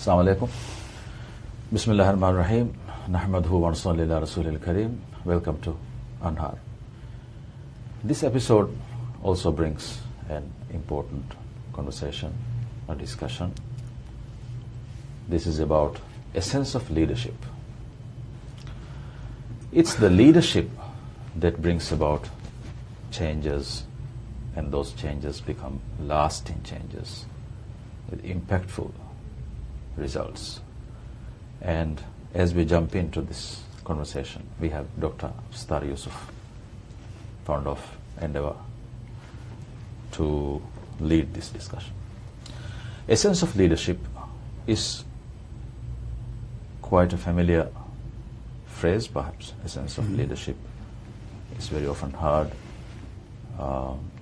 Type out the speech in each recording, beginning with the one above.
Assalamu alaikum. Bismillahirrahmanirrahim. Nahmaduhu wa nusalli ala Rasulil Kareem. Welcome to Anhar. This episode also brings an important conversation or discussion. This is about essence of leadership. It's the leadership that brings about changes, and those changes become lasting changes with impactful results. And as we jump into this conversation, we have Dr. Star Yusuf, founder of Endeavor, to lead this discussion. Essence of leadership is quite a familiar phrase, perhaps. Essence of leadership is very often heard,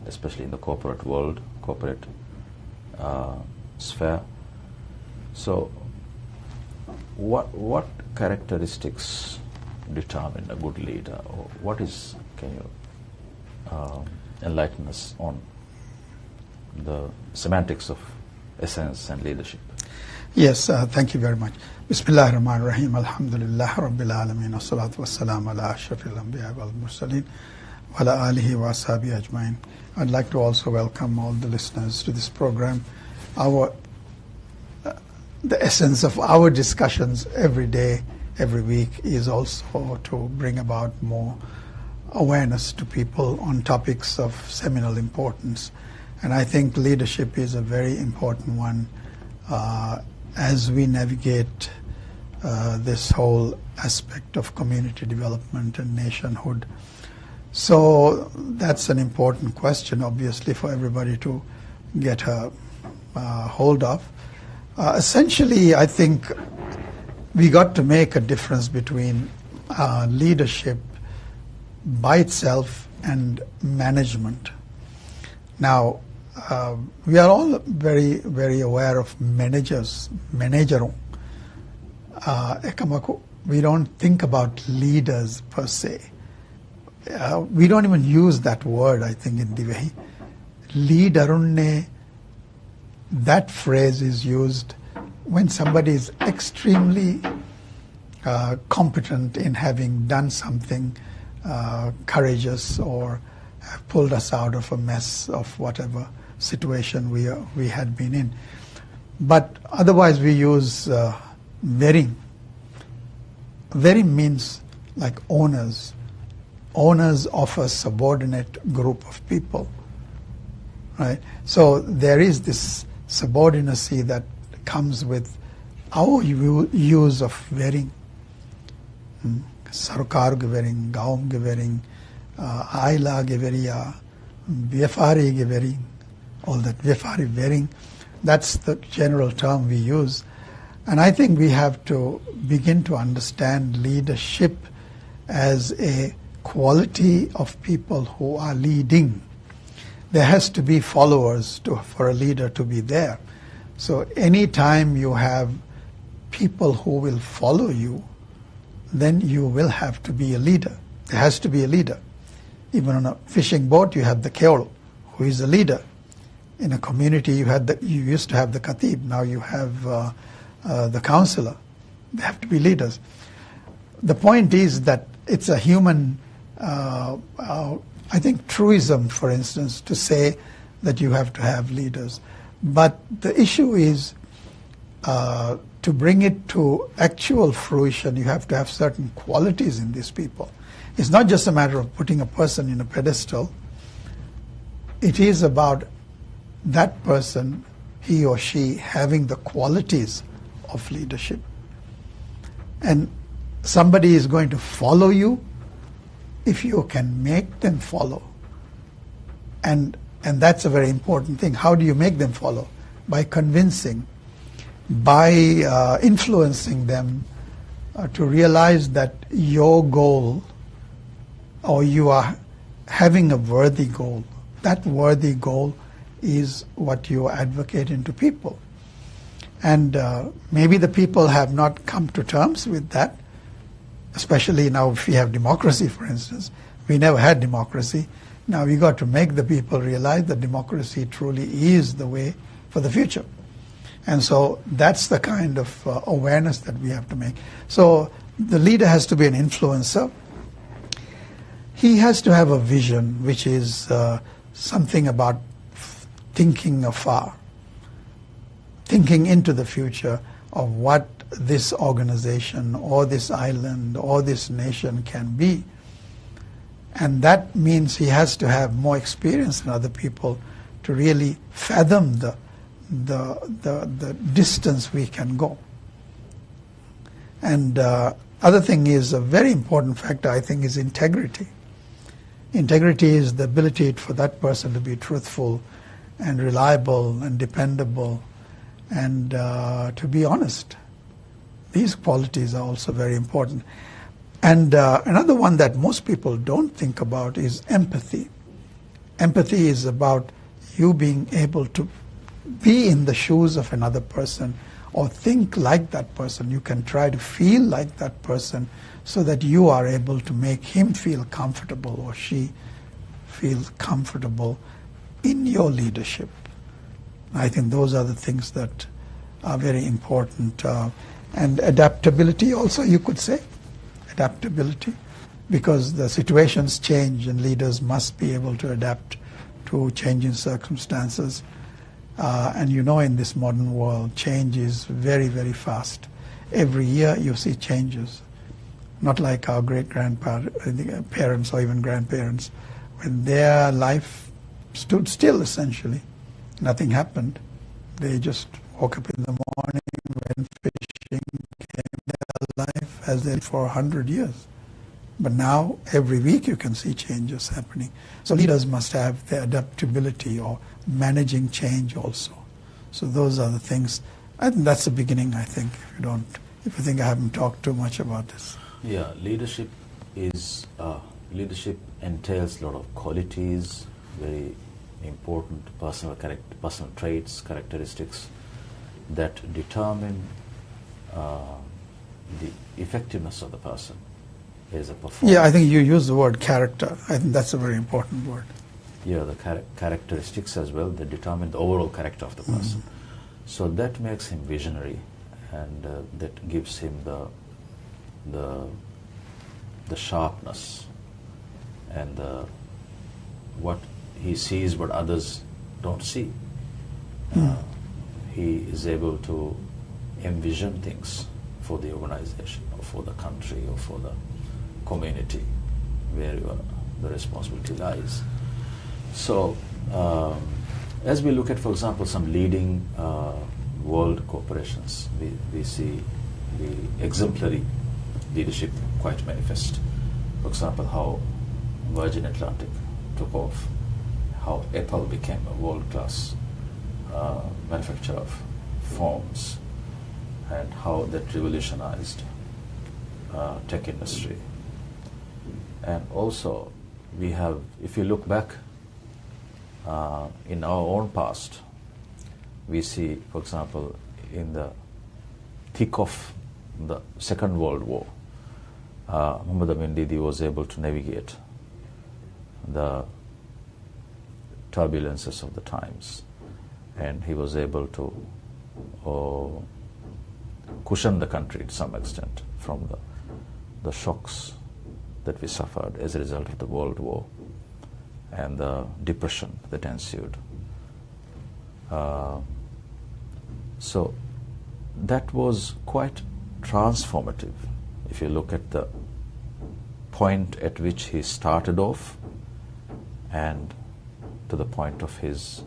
especially in the corporate world, corporate sphere. So, what characteristics determine a good leader? Or what is? Can you enlighten us on the semantics of essence and leadership? Yes, thank you very much. Bismillahirrahmanirrahim. Alhamdulillah Rabbil Alameen. Wassalatu wassalamu ala ashrafil anbiya wal mursaleen wa ala alihi wa ashabihi ajmain. I'd like to also welcome all the listeners to this program. The essence of our discussions every day, every week is also to bring about more awareness to people on topics of seminal importance. And I think leadership is a very important one as we navigate this whole aspect of community development and nationhood. So that's an important question, obviously, for everybody to get a hold of. Essentially, I think we got to make a difference between leadership by itself and management. Now, we are all very, very aware of managers, managerong. We don't think about leaders per se. We don't even use that word, I think, in Divehi. Leaderunne, that phrase is used when somebody is extremely competent in having done something courageous or have pulled us out of a mess of whatever situation we had been in. But otherwise we use veering. Veering means like owners. Owners of a subordinate group of people. Right? So there is this subordinacy that comes with our use of veering. Sarkar gevering, gaum gevering, aila geveria, vyafari gevering, all that vyafari veering. That's the general term we use. And I think we have to begin to understand leadership as a quality of people who are leading. There has to be followers for a leader to be there. So any time you have people who will follow you, then you will have to be a leader. There has to be a leader. Even on a fishing boat, you have the keol, who is a leader. In a community, you used to have the khatib. Now you have the counselor. They have to be leaders. The point is that it's a human I think truism, for instance, to say that you have to have leaders. But the issue is to bring it to actual fruition, you have to have certain qualities in these people. It's not just a matter of putting a person in a pedestal. It is about that person, he or she, having the qualities of leadership. And somebody is going to follow you if you can make them follow. And that's a very important thing. How do you make them follow? By convincing, by influencing them to realize that your goal, or you are having a worthy goal. That worthy goal is what you are advocating to people. And maybe the people have not come to terms with that, especially now if we have democracy, for instance. We never had democracy. Now we got to make the people realize that democracy truly is the way for the future. And so that's the kind of awareness that we have to make. So the leader has to be an influencer. He has to have a vision, which is something about thinking afar, thinking into the future of what this organization or this island or this nation can be. And that means he has to have more experience than other people to really fathom the distance we can go. And other thing is a very important factor, I think, is integrity. Integrity is the ability for that person to be truthful and reliable and dependable and to be honest. These qualities are also very important. And another one that most people don't think about is empathy. Empathy is about you being able to be in the shoes of another person or think like that person. You can try to feel like that person so that you are able to make him feel comfortable or she feel comfortable in your leadership. I think those are the things that are very important. And adaptability also, you could say. Adaptability, because the situations change and leaders must be able to adapt to changing circumstances. And you know, in this modern world, change is very, very fast. Every year you see changes. Not like our great-grandparents or even grandparents, when their life stood still, essentially. Nothing happened. They just woke up in the morning, went fishing, came their life as they did for 100 years. But now, every week you can see changes happening. So leaders must have the adaptability or managing change also. So those are the things. I think that's the beginning, I think, if you think I haven't talked too much about this. Yeah, leadership entails a lot of qualities, very important personal traits, characteristics that determine the effectiveness of the person as a performer. Yeah, I think you use the word character. I think that's a very important word. Yeah, the characteristics as well that determine the overall character of the person. Mm-hmm. So that makes him visionary, and that gives him the sharpness and what he sees what others don't see. He is able to envision things for the organization or for the country or for the community where the responsibility lies. So as we look at, for example, some leading world corporations, we see the exemplary leadership quite manifest. For example, how Virgin Atlantic took off, how Apple became a world-class manufacturer of phones, and how that revolutionized tech industry. And also, we have, if you look back in our own past, we see, for example, in the thick of the Second World War, Muhammad Amin Didi was able to navigate the turbulences of the times, and he was able to cushion the country to some extent from the shocks that we suffered as a result of the World War and the depression that ensued. So that was quite transformative if you look at the point at which he started off and to the point of his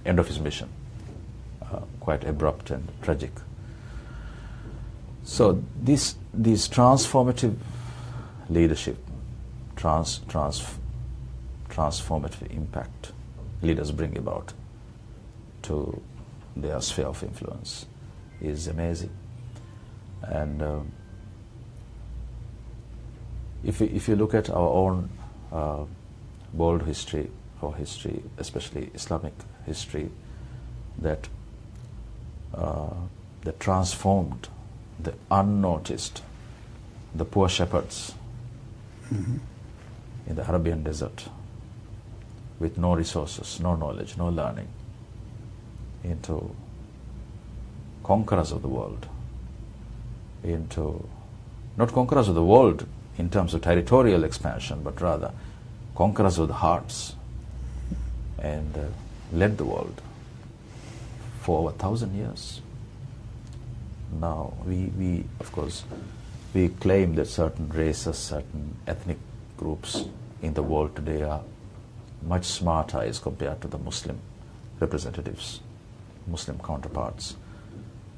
end of his mission, quite abrupt and tragic. So these transformative leadership, transformative impact leaders bring about to their sphere of influence is amazing. And if you look at our own world history, or history, especially Islamic history, that transformed the unnoticed, the poor shepherds in the Arabian desert with no resources, no knowledge, no learning, into conquerors of the world into, not conquerors of the world in terms of territorial expansion, but rather conquerors of the hearts, and led the world for over 1,000 years. Now, we of course, we claim that certain races, certain ethnic groups in the world today are much smarter as compared to the Muslim representatives, Muslim counterparts.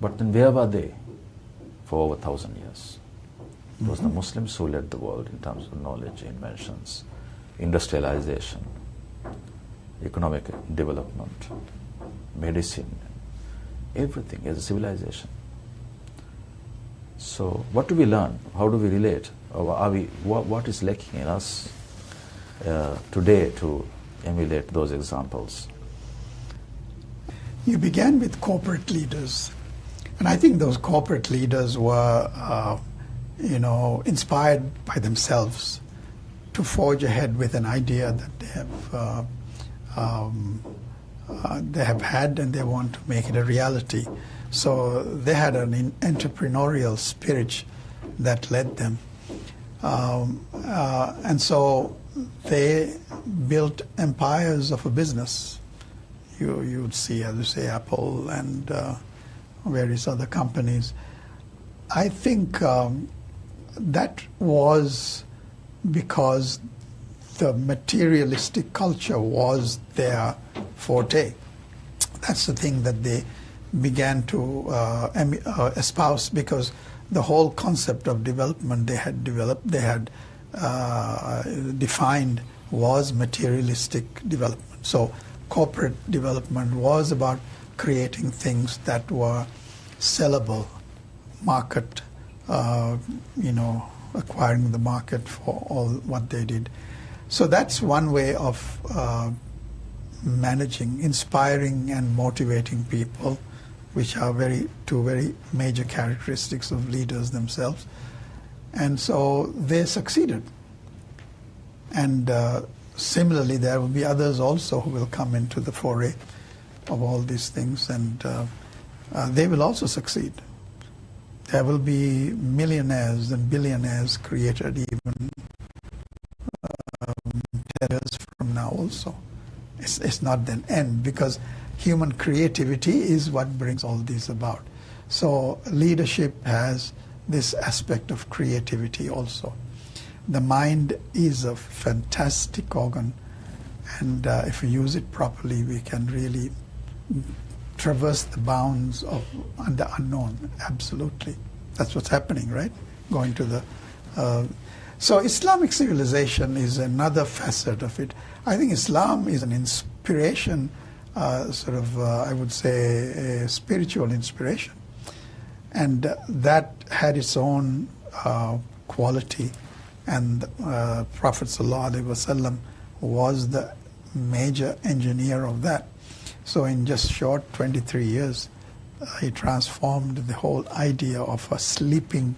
But then where were they for over 1,000 years? It was the Muslims who led the world in terms of knowledge, inventions, industrialization, economic development, medicine, everything as a civilization. So what do we learn? How do we relate? Or are we, what is lacking in us today to emulate those examples? You began with corporate leaders, and I think those corporate leaders were, inspired by themselves to forge ahead with an idea that they have had, and they want to make it a reality. So they had an entrepreneurial spirit that led them, and so they built empires of a business. You would see, as you say, Apple and various other companies. I think that was because the materialistic culture was their forte. That's the thing that they began to espouse, because the whole concept of development they had defined was materialistic development. So corporate development was about creating things that were sellable, market, acquiring the market for all what they did. So that's one way of managing, inspiring and motivating people, which are two very major characteristics of leaders themselves. And so they succeeded. And similarly, there will be others also who will come into the foray of all these things, and they will also succeed. There will be millionaires and billionaires created even 10 years from now also. It's not an end, because human creativity is what brings all these about. So leadership has this aspect of creativity also. The mind is a fantastic organ, and if we use it properly, we can really traverse the bounds of the unknown. Absolutely. That's what's happening, right? Going to the... So Islamic civilization is another facet of it. I think Islam is an inspiration, I would say, a spiritual inspiration. And that had its own quality. And Prophet ﷺ was the major engineer of that. So in just short 23 years, he transformed the whole idea of a sleeping,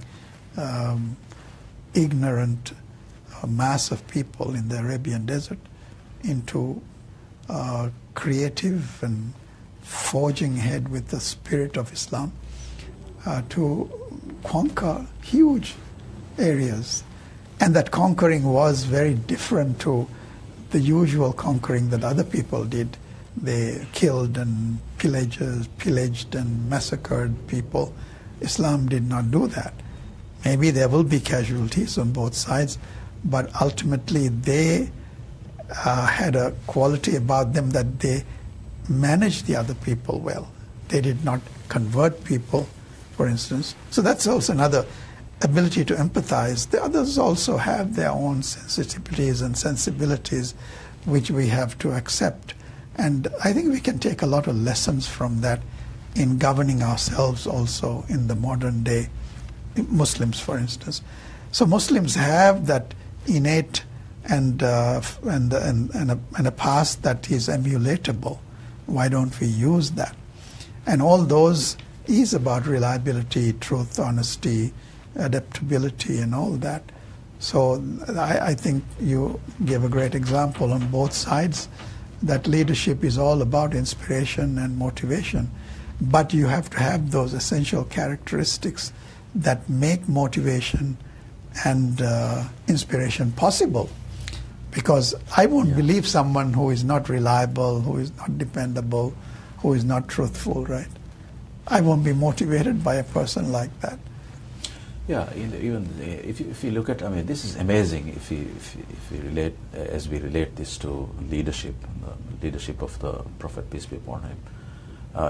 ignorant mass of people in the Arabian desert into creative and forging ahead with the spirit of Islam to conquer huge areas. And that conquering was very different to the usual conquering that other people did. They killed and pillaged and massacred people. Islam did not do that. Maybe there will be casualties on both sides, but ultimately they had a quality about them that they managed the other people well. They did not convert people, for instance. So that's also another ability to empathize. The others also have their own sensitivities and sensibilities, which we have to accept. And I think we can take a lot of lessons from that in governing ourselves also in the modern day, Muslims, for instance. So Muslims have that innate and a past that is emulatable. Why don't we use that? And all those is about reliability, truth, honesty, adaptability, and all that. So I think you gave a great example on both sides, that leadership is all about inspiration and motivation. but you have to have those essential characteristics that make motivation and inspiration possible. Because I won't believe someone who is not reliable, who is not dependable, who is not truthful, right? I won't be motivated by a person like that. Yeah, even if you look at, I mean, this is amazing if we relate, as we relate this to leadership, the leadership of the Prophet, peace be upon him,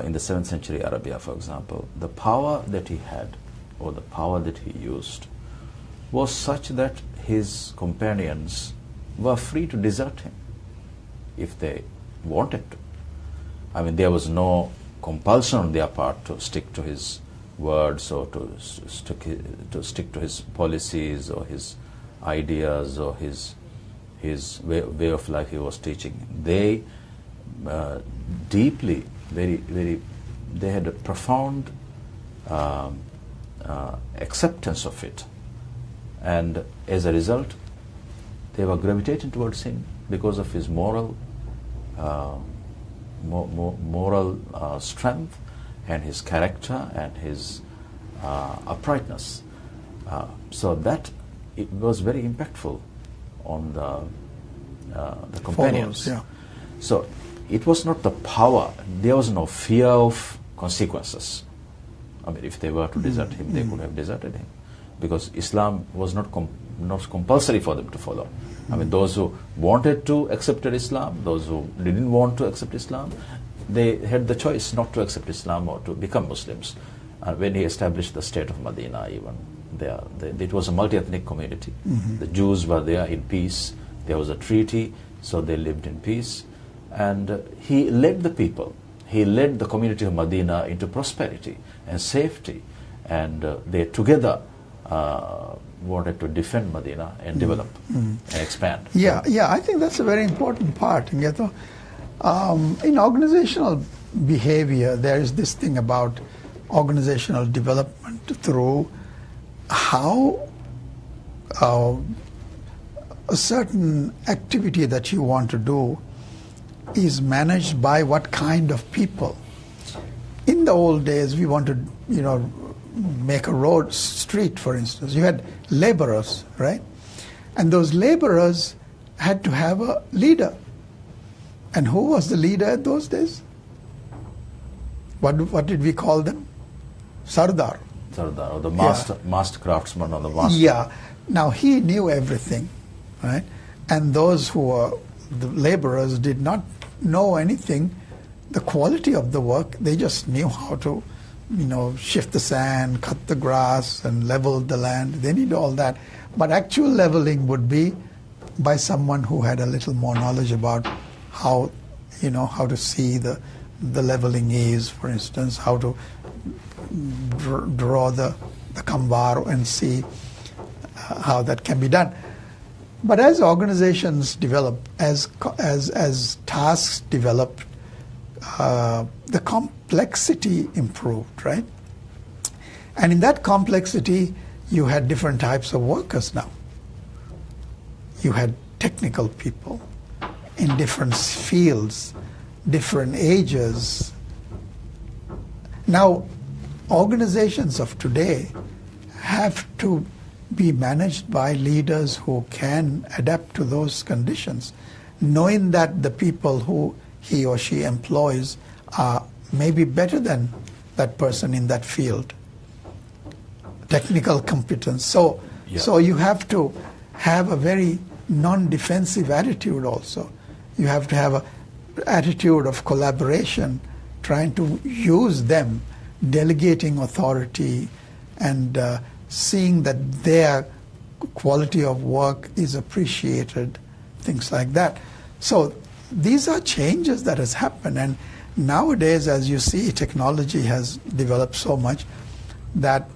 in the 7th century Arabia, for example, the power that he had, or the power that he used, was such that his companions were free to desert him if they wanted to. I mean, there was no compulsion on their part to stick to his words or to stick to his policies or his ideas or his way of life he was teaching. They deeply, very, they had a profound acceptance of it, and as a result, they were gravitating towards him because of his moral strength and his character and his uprightness. So that it was very impactful on the companions. Followers, yeah. So it was not the power. There was no fear of consequences. I mean, if they were to desert him, they could have deserted him, because Islam was not compulsory for them to follow. I mean, those who wanted to accept Islam, those who didn't want to accept Islam, they had the choice not to accept Islam or to become Muslims. When he established the state of Medina, even it was a multi-ethnic community. The Jews were there in peace. There was a treaty, so they lived in peace. And he led the people. He led the community of Medina into prosperity and safety. And they together wanted to defend Medina and develop and expand. Yeah, I think that's a very important part. In organizational behavior, there is this thing about organizational development through how a certain activity that you want to do is managed by what kind of people. In the old days, we wanted, make a road, street, for instance. You had laborers, right? And those laborers had to have a leader. And who was the leader at those days? What did we call them? Sardar. Sardar, or the master craftsman, or the master. Yeah. Now, he knew everything, right? And those who were the laborers did not know anything, the quality of the work. They just knew how to, shift the sand, cut the grass, and level the land. They need all that. But actual leveling would be by someone who had a little more knowledge about how to see the leveling is, for instance, how to draw the kambar and see how that can be done. But as organizations develop, as tasks developed, the complexity improved, right? And in that complexity, you had different types of workers now. You had technical people in different fields, different ages. Now, organizations of today have to be managed by leaders who can adapt to those conditions, knowing that the people who he or she employs are maybe better than that person in that field. Technical competence. So you have to have a very non-defensive attitude also. You have to have an attitude of collaboration, trying to use them, delegating authority, and seeing that their quality of work is appreciated, things like that. So these are changes that has happened, and nowadays, as you see, technology has developed so much that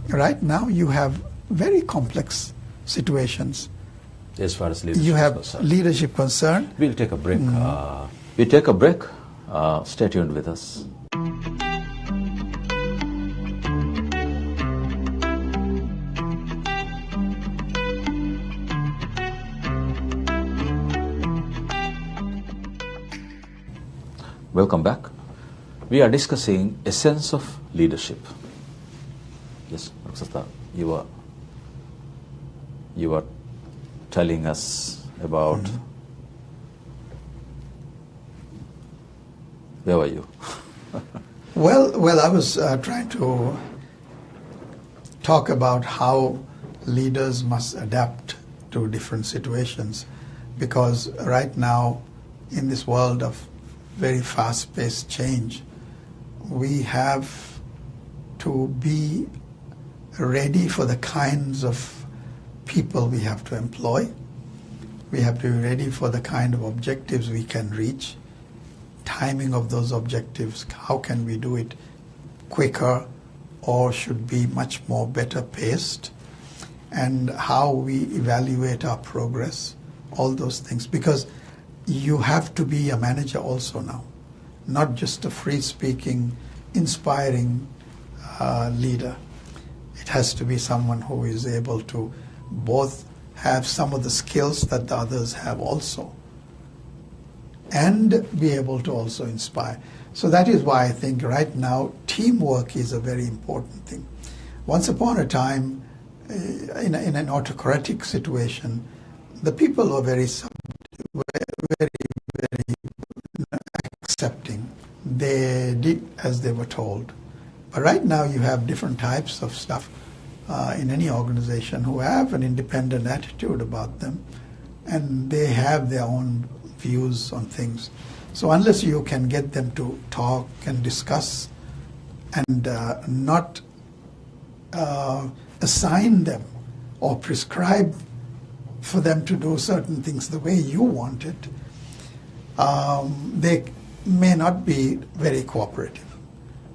right now you have very complex situations. As far as leadership you have is concerned. Leadership concerned. We'll take a break. We take a break. Stay tuned with us. Welcome back. We are discussing essence of leadership. Yes, Raksasa, you were telling us about. Where were you? Well, I was trying to talk about how leaders must adapt to different situations, because right now, in this world of very fast-paced change, we have to be ready for the kinds of people we have to employ. We have to be ready for the kind of objectives we can reach, timing of those objectives, how can we do it quicker or should be much more better paced, and how we evaluate our progress, all those things. Because you have to be a manager also now, not just a free-speaking, inspiring leader. It has to be someone who is able to both have some of the skills that the others have also, and be able to also inspire. So that is why I think right now teamwork is a very important thing. Once upon a time, in an autocratic situation, the people were very accepting. They did as they were told. But right now you have different types of stuff in any organization who have an independent attitude about them, and they have their own views on things. So unless you can get them to talk and discuss and not assign them or prescribe for them to do certain things the way you want it, they may not be very cooperative.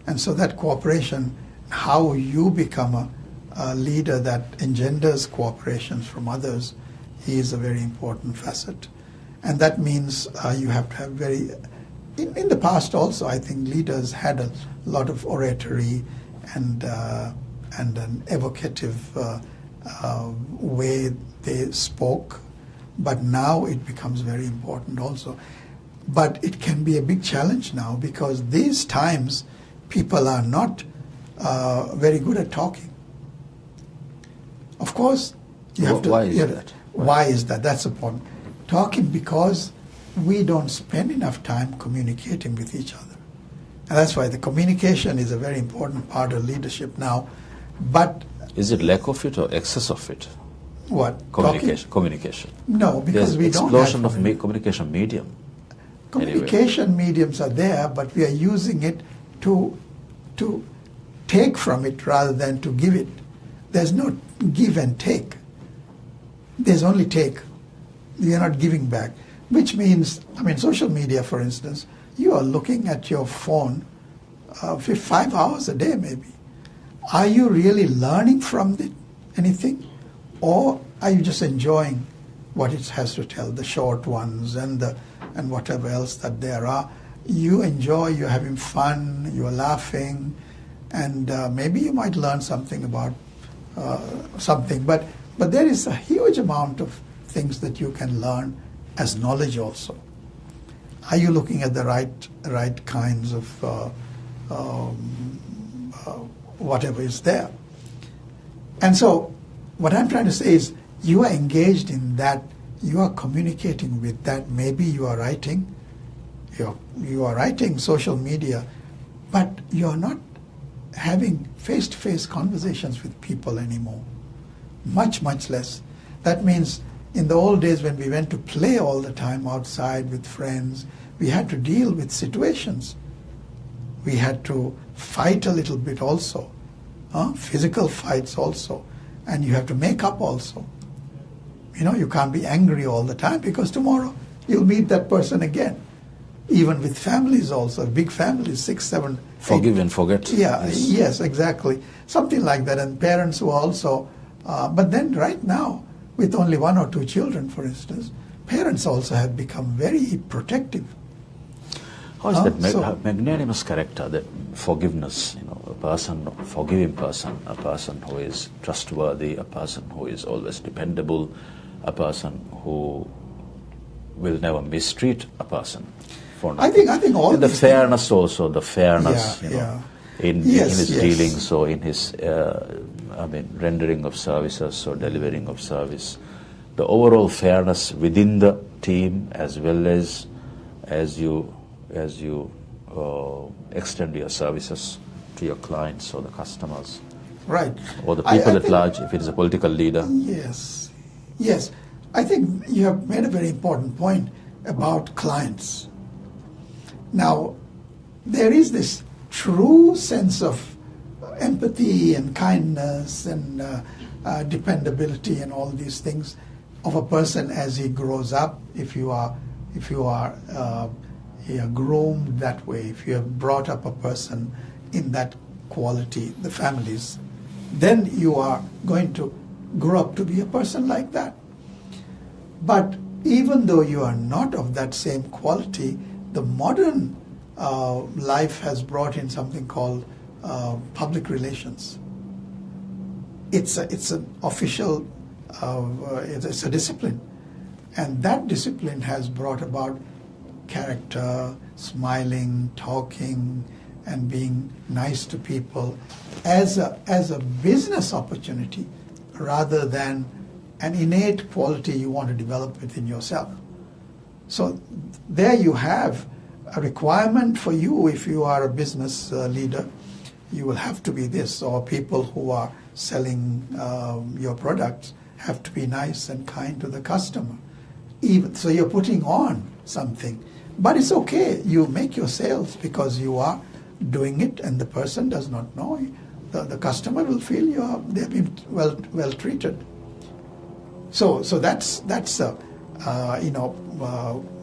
And so that cooperation, how you become a leader that engenders cooperation from others, is a very important facet. And that means you have to have very, in the past also, I think leaders had a lot of oratory and an evocative way they spoke, but now it becomes very important also. But it can be a big challenge now, because these times people are not very good at talking. Of course, you have to. Why is that? Why is that? That's the point. Talking, because we don't spend enough time communicating with each other. And that's why the communication is a very important part of leadership now. But is it lack of it or excess of it? What? Communication. No, because we don't have explosion of communication medium. Communication mediums are there, but we are using it to take from it rather than to give it. There's no give and take. There's only take. You're not giving back. Which means, social media, for instance, you are looking at your phone 5 hours a day maybe. Are you really learning from it anything? Or are you just enjoying what it has to tell, the short ones and whatever else that there are? You enjoy, you're having fun, you're laughing, and maybe you might learn something about something. But there is a huge amount of things that you can learn as knowledge also. Are you looking at the right kinds of whatever is there? And so what I'm trying to say is, you are engaged in that, you are communicating with that. Maybe you are writing, you are writing social media, but you are not having face-to-face conversations with people anymore. Much, much less. That means in the old days when we went to play all the time outside with friends, we had to deal with situations. We had to fight a little bit also, physical fights also, and you have to make up also. You can't be angry all the time, because tomorrow you'll meet that person again. Even with families also, big families, 6, 7, 8. Forgive and forget. Yeah, yes, exactly. Something like that. And parents who also, but then right now, with only 1 or 2 children, for instance, parents also have become very protective. How is that magnanimous character, that forgiveness, a forgiving person, a person who is trustworthy, a person who is always dependable, a person who will never mistreat a person? front. I think all and the these fairness also, the fairness, in Yes, his yes. dealings or in his, rendering of services or delivering of service. The overall fairness within the team, as well as you extend your services to your clients or the customers Right. or the I people at think- large, if it is a political leader. Yes, yes. I think you have made a very important point about clients. Now, there is this true sense of empathy and kindness and dependability and all these things of a person as he grows up. If you are groomed that way, if you have brought up a person in that quality, the families, then you are going to grow up to be a person like that. But even though you are not of that same quality, the modern life has brought in something called public relations. It's an official, it's a discipline, and that discipline has brought about character, smiling, talking, and being nice to people as a business opportunity rather than an innate quality you want to develop within yourself. So there you have a requirement for you. If you are a business leader, you will have to be this, or people who are selling your products have to be nice and kind to the customer. So you're putting on something. But it's okay. You make your sales because you are doing it, and the person does not know. The customer will feel they've been well treated. So that's a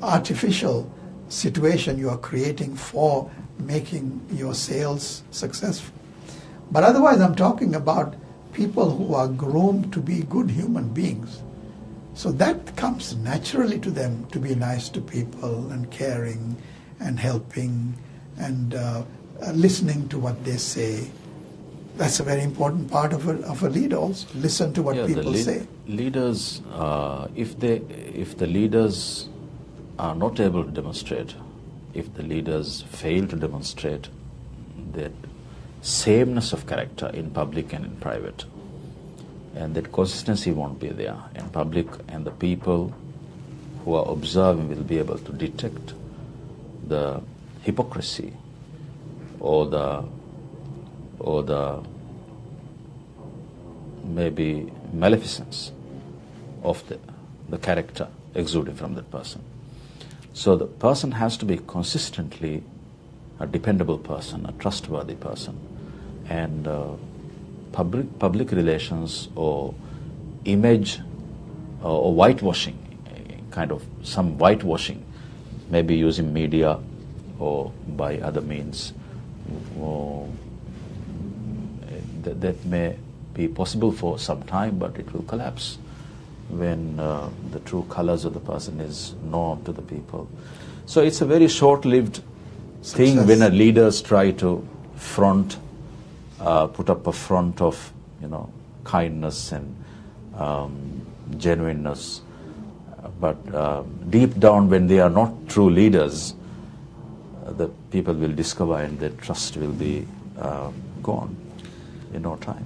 artificial situation you are creating for making your sales successful. But otherwise, I'm talking about people who are groomed to be good human beings. So that comes naturally to them, to be nice to people and caring and helping and listening to what they say. That's a very important part of a leader also. Listen to what people say. Leaders, if the leaders are not able to demonstrate, if the leaders fail to demonstrate that sameness of character in public and in private, and that consistency won't be there in public, and the people who are observing will be able to detect the hypocrisy or the maybe maleficence of the character exuding from that person. So the person has to be consistently a dependable person, a trustworthy person, and public relations or image or whitewashing, kind of some whitewashing, maybe using media or by other means, that may be possible for some time, but it will collapse when the true colors of the person is known to the people. So it's a very short-lived thing when leaders try to put up a front of kindness and genuineness, but deep down, when they are not true leaders, the people will discover and their trust will be gone in no time.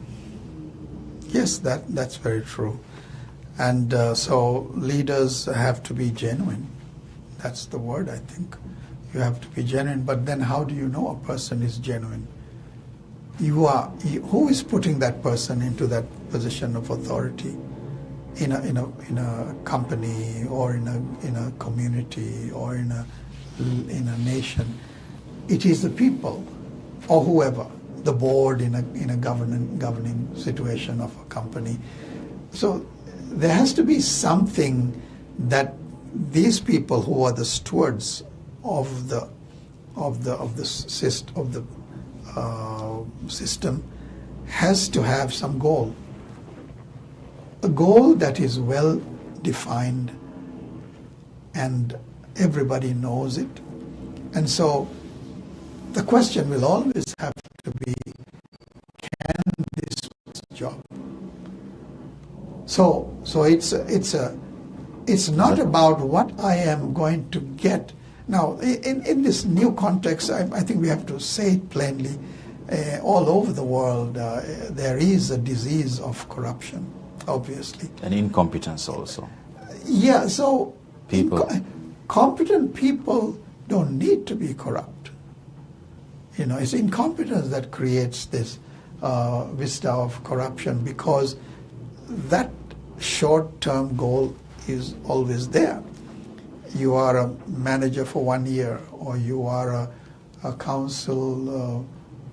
Yes, that's very true. And so leaders have to be genuine. That's the word, I think. You have to be genuine. But then how do you know a person is genuine? Who is putting that person into that position of authority in a company or in a community or in a nation? It is the people or whoever, the board in a governing situation of a company. So there has to be something that these people who are the stewards of the system has to have some goal, a goal that is well defined and everybody knows it. And so the question will always have to be, can this do its job? So it's not about what I am going to get. Now, in this new context, I think we have to say it plainly. All over the world, there is a disease of corruption, obviously. And incompetence also. Yeah, so People. Competent people don't need to be corrupt. You know, it's incompetence that creates this vista of corruption, because that short-term goal is always there. You are a manager for 1 year, or you are a council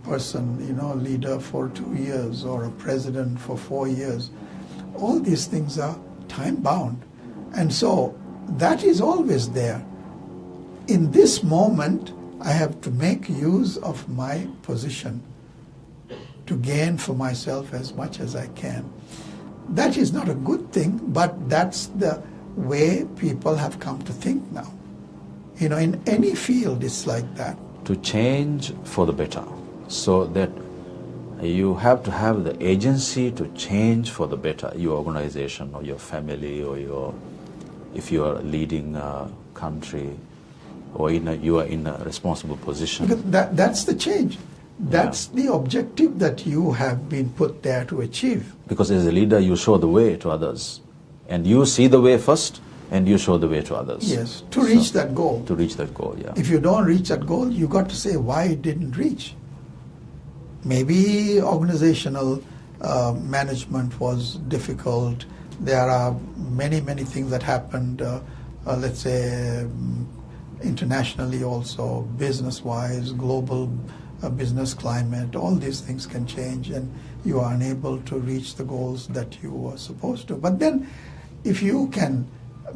person, you know, leader for 2 years, or a president for 4 years. All these things are time-bound. And so that is always there. In this moment, I have to make use of my position to gain for myself as much as I can. That is not a good thing, but that's the way people have come to think now. You know, in any field, it's like that. To change for the better, so that you have to have the agency to change for the better, your organization or your family, or if you are leading a country, or you are in a responsible position. Because that's the change. That's the objective that you have been put there to achieve. Because as a leader, you show the way to others. And you see the way first, and you show the way to others. Yes, to reach that goal. To reach that goal, yeah. If you don't reach that goal, you got to say why it didn't reach. Maybe organizational management was difficult. There are many things that happened, let's say, internationally also, business-wise, global business climate. All these things can change, and you are unable to reach the goals that you were supposed to. But then, if you can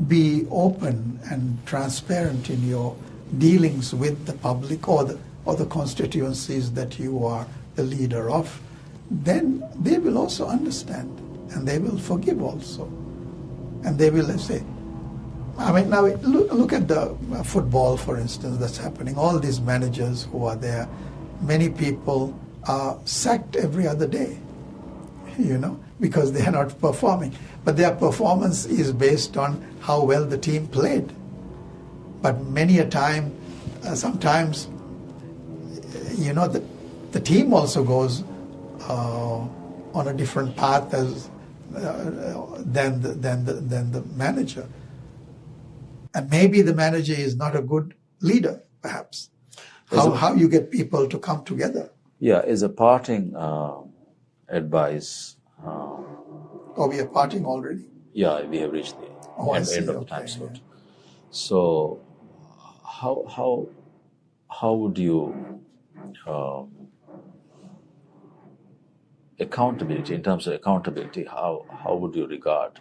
be open and transparent in your dealings with the public or the constituencies that you are the leader of, then they will also understand, and they will forgive also. And they will say, I mean, now look at the football, for instance, that's happening. All these managers who are there, many people are sacked every other day, you know, because they are not performing. But their performance is based on how well the team played. But many a time, sometimes, you know, the team also goes on a different path as than the manager. And maybe the manager is not a good leader, perhaps. How you get people to come together. Yeah, as a parting advice. Oh, we are parting already? Yeah, we have reached the end of the time slot. Yeah. So, how would you accountability, in terms of accountability, how would you regard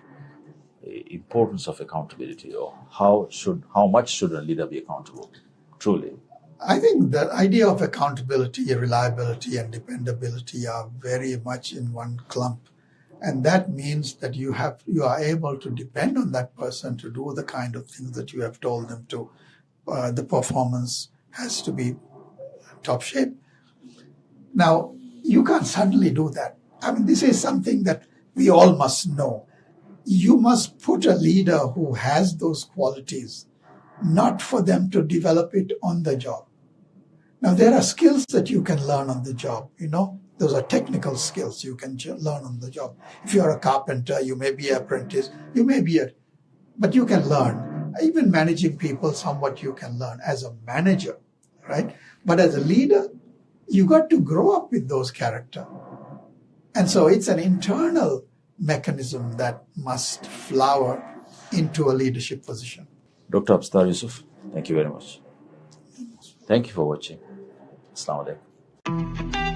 the importance of accountability, or how much should a leader be accountable, truly? I think the idea of accountability, reliability, and dependability are very much in one clump. And that means that you are able to depend on that person to do the kind of things that you have told them to. The performance has to be top shape. Now, you can't suddenly do that. I mean, this is something that we all must know. You must put a leader who has those qualities, not for them to develop it on the job. Now, there are skills that you can learn on the job, you know. Those are technical skills you can learn on the job. If you are a carpenter, you may be an apprentice, but you can learn. Even managing people, somewhat you can learn as a manager, right? But as a leader, you got to grow up with those characters. And so it's an internal mechanism that must flower into a leadership position. Dr. Abstar Yusuf, thank you very much. Thank you for watching. Assalamu alaikum.